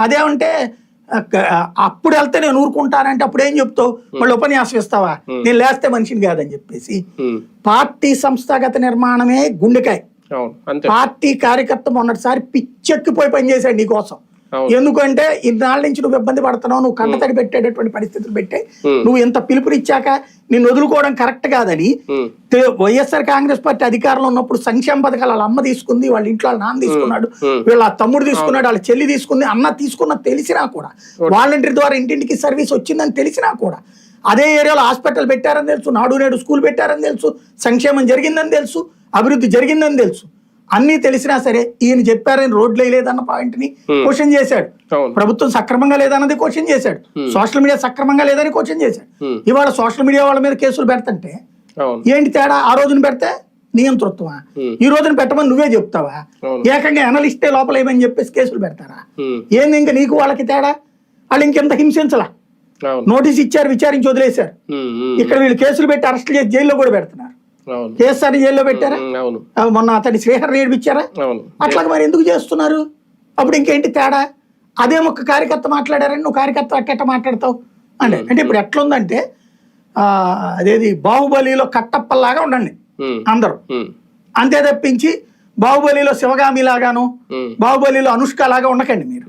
అదేమంటే అప్పుడు వెళ్తే నేను ఊరుకుంటానంటే అప్పుడు ఏం చెప్తావు, మళ్ళీ ఉపన్యాసం ఇస్తావా, నేను లేస్తే మనిషిని కాదని చెప్పేసి. పార్టీ సంస్థాగత నిర్మాణమే గుండెకాయ. పార్టీ కార్యకర్త మొన్నటిసారి పిచ్చెక్కిపోయి పనిచేశాడు నీకోసం. ఎందుకంటే ఇన్నాళ్ళ నుంచి నువ్వు ఇబ్బంది పడుతున్నావు, నువ్వు కంటతడి పెట్టేటటువంటి పరిస్థితులు పెట్టే నువ్వు ఇంత పిలుపునిచ్చాక నిన్ను వదులుకోవడం కరెక్ట్ కాదని వైఎస్ఆర్ కాంగ్రెస్ పార్టీ అధికారంలో ఉన్నప్పుడు సంక్షేమ పథకాలు వాళ్ళ అమ్మ తీసుకుంది, వాళ్ళ ఇంట్లో వాళ్ళ నాన్న తీసుకున్నాడు, వీళ్ళ తమ్ముడు తీసుకున్నాడు, వాళ్ళ చెల్లి తీసుకుంది, అన్న తీసుకున్న తెలిసినా కూడా, వాలంటీర్ ద్వారా ఇంటింటికి సర్వీస్ వచ్చిందని తెలిసినా కూడా, అదే ఏరియాలో హాస్పిటల్ పెట్టారని తెలుసు, నాడు నేడు స్కూల్ పెట్టారని తెలుసు, సంక్షేమం జరిగిందని తెలుసు, అభివృద్ధి జరిగిందని తెలుసు, అన్ని తెలిసినా సరే ఈయన చెప్పారని రోడ్లు వేయలేదన్న పాయింట్ ని క్వశ్చన్ చేశాడు. ప్రభుత్వం సక్రమంగా లేదన్నది క్వశ్చన్ చేశాడు. సోషల్ మీడియా సక్రమంగా లేదని క్వశ్చన్ చేశాడు. ఇవాళ సోషల్ మీడియా వాళ్ళ మీద కేసులు పెడతంటే ఏంటి తేడా? ఆ రోజున పెడితే నియంతృత్వమా, ఈ రోజున పెట్టమని నువ్వే చెప్తావా? ఏకంగా అనలిస్టే లోపల ఏమని చెప్పేసి కేసులు పెడతారా? ఏంది ఇంకా నీకు వాళ్ళకి తేడా? వాళ్ళు ఇంకెంత హింసించలా, నోటీస్ ఇచ్చారు, విచారించి వదిలేశారు. ఇక్కడ వీళ్ళు కేసులు పెట్టి అరెస్ట్ చేసి జైల్లో కూడా పెడుతున్నారు. కేసీఆర్ జైల్లో పెట్టారా? మొన్న అతని శ్రీహర్ నేర్పించారా? అట్లా మరి ఎందుకు చేస్తున్నారు? అప్పుడు ఇంకేంటి తేడా? అదే ఒక కార్యకర్త మాట్లాడారని నువ్వు కార్యకర్త అట్ట మాట్లాడతావు అంటే ఇప్పుడు ఎట్లుందంటే అదేది బాహుబలిలో కట్టప్పల్లాగా ఉండండి అందరూ, అంతే తప్పించి బాహుబలిలో శివగామి లాగాను, బాహుబలిలో అనుష్క లాగా ఉండకండి మీరు.